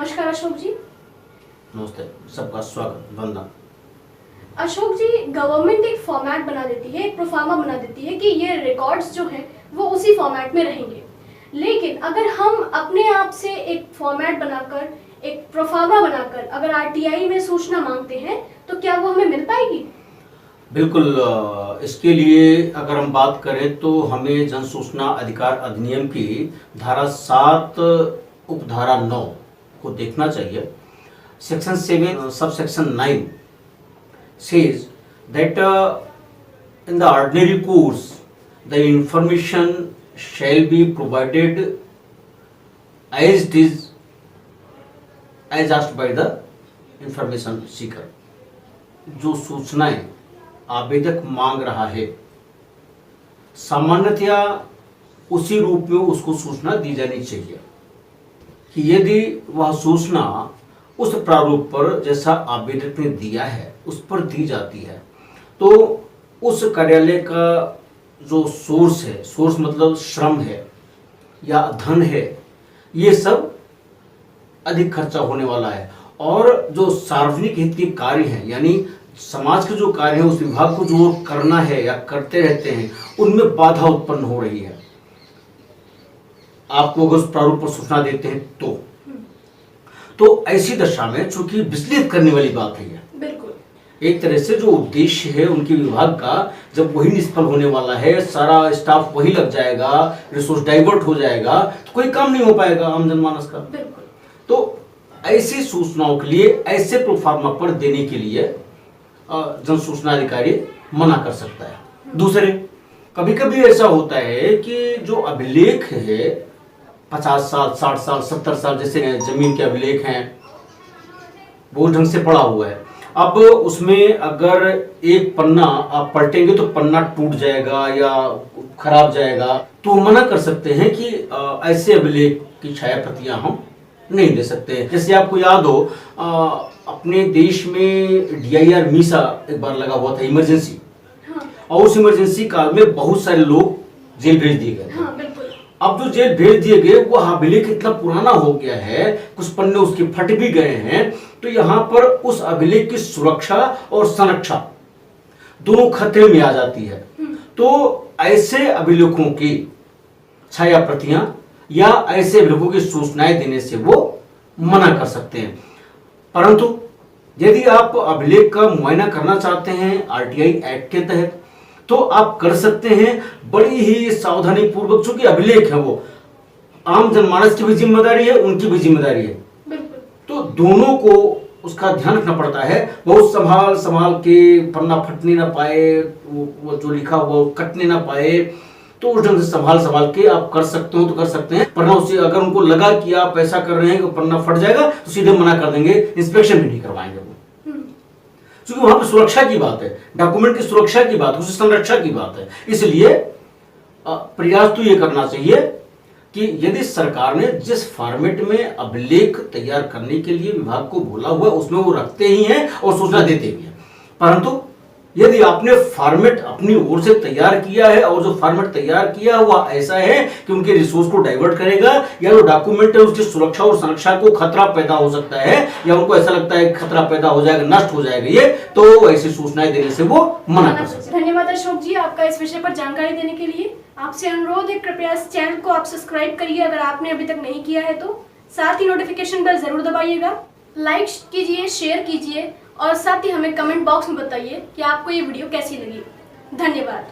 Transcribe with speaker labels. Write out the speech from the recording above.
Speaker 1: नमस्कार अशोक जी।
Speaker 2: नमस्ते, सबका स्वागत, वंदन।
Speaker 1: अशोक जी, गवर्नमेंट एक फॉर्मेट बना देती है, एक प्रोफार्मा बना देती है कि ये रिकॉर्ड्स जो हैं वो उसी फॉर्मेट में रहेंगे। लेकिन अगर हम अपने आप से एक फॉर्मेट बनाकर, एक प्रोफार्मा बनाकर अगर आरटीआई में सूचना मांगते हैं तो क्या वो हमें मिल पाएगी?
Speaker 2: बिल्कुल। इसके लिए अगर हम बात करें तो हमें जन सूचना अधिकार अधिनियम की धारा 7 उपधारा 9 को देखना चाहिए। Section 7 subsection 9 says that in the ordinary course the information shall be provided as it is as asked by the information seeker। जो सूचनाएं आवेदक मांग रहा है सामान्यतया उसी रूप में उसको सूचना दी जानी चाहिए कि यदि वह सूचना उस प्रारूप पर जैसा आवेदक ने दिया है उस पर दी जाती है तो उस कार्यालय का जो सोर्स है, सोर्स मतलब श्रम है या धन है, ये सब अधिक खर्चा होने वाला है। और जो सार्वजनिक हित के कार्य हैं यानी समाज के जो कार्य हैं उस विभाग को जो करना है या करते रहते हैं उनमें बाधा उत्पन्न हो रही है। आपको अगर उस प्रारूप पर सूचना देते हैं तो ऐसी दशा में चूंकि विचलित करने वाली बात है ये, बिल्कुल एक तरह से जो उद्देश्य है उनके विभाग का जब वही निष्फल होने वाला है, सारा स्टाफ वही लग जाएगा, रिसोर्स डाइवर्ट हो जाएगा तो कोई काम नहीं हो पाएगा आम जनमानस का। बिल्कुल। तो ऐसी सूचनाओं के लिए, ऐसे प्रोफार्मा पर देने के लिए जन सूचना अधिकारी मना कर सकता है। दूसरे, कभी कभी ऐसा होता है कि जो अभिलेख है 50 साल, 60 साल, 70 साल जैसे जमीन के अभिलेख हैं वो ढंग से पड़ा हुआ है। अब उसमें अगर एक पन्ना आप पलटेंगे तो पन्ना टूट जाएगा या खराब जाएगा तो मना कर सकते हैं कि ऐसे अभिलेख की छाया प्रतियां हम नहीं दे सकते। जैसे आपको याद हो अपने देश में DIR मीसा एक बार लगा हुआ था, इमरजेंसी। हाँ। और उस इमरजेंसी काल में बहुत सारे लोग जेल भेज दिए गए। हाँ, अब जो जेल भेज दिए गए वो अभिलेख इतना पुराना हो गया है, कुछ पन्ने उसके फट भी गए हैं, तो यहाँ पर उस अभिलेख की सुरक्षा और संरक्षा दोनों खतरे में आ जाती है। तो ऐसे अभिलेखों की छाया प्रतियां या ऐसे अभिलेखों की सूचनाएं देने से वो मना कर सकते हैं। परंतु यदि आप अभिलेख का मुआयना करना चाहते हैं आरटीआई एक्ट के तहत तो आप कर सकते हैं बड़ी ही सावधानी पूर्वक। चूंकि अभिलेख है वो आम जनमानस की भी जिम्मेदारी है, उनकी भी जिम्मेदारी है, तो दोनों को उसका ध्यान रखना पड़ता है। बहुत संभाल संभाल के पन्ना फटने ना पाए, वो जो लिखा हुआ कटने ना पाए, तो उस ढंग से संभाल संभाल के आप कर सकते हो तो कर सकते हैं। वरना उसे अगर उनको लगा कि आप ऐसा कर रहे हैं कि पन्ना फट जाएगा तो सीधे मना कर देंगे, इंस्पेक्शन भी नहीं करवाएंगे वो। क्योंकि वहां पर सुरक्षा की बात है, डॉक्यूमेंट की सुरक्षा की बात है, उसकी संरक्षा की बात है। इसलिए प्रयास तो ये करना चाहिए कि यदि सरकार ने जिस फॉर्मेट में अभिलेख तैयार करने के लिए विभाग को बोला हुआ उसमें वो रखते ही हैं और सूचना देते भी हैं। परंतु यदि आपने फॉर्मेट अपनी ओर से तैयार किया है और जो फॉर्मेट तैयार किया हुआ ऐसा है कि उनके रिसोर्स को डाइवर्ट करेगा या जो डॉक्यूमेंट है उसकी सुरक्षा और संरक्षा को खतरा पैदा हो सकता है या उनको ऐसा लगता है खतरा पैदा हो जाएगा, नष्ट हो जाएगा ये, तो ऐसी सूचनाएं देने से वो मना कर सकते हैं।
Speaker 1: धन्यवाद अशोक जी आपका इस विषय पर जानकारी देने के लिए। आपसे अनुरोध है कृपया इस चैनल को आप सब्सक्राइब करिए अगर आपने अभी तक नहीं किया है तो, साथ ही नोटिफिकेशन बेल जरूर दबाइएगा, लाइक कीजिए, शेयर कीजिए और साथ ही हमें कमेंट बॉक्स में बताइए कि आपको ये वीडियो कैसी लगी। धन्यवाद।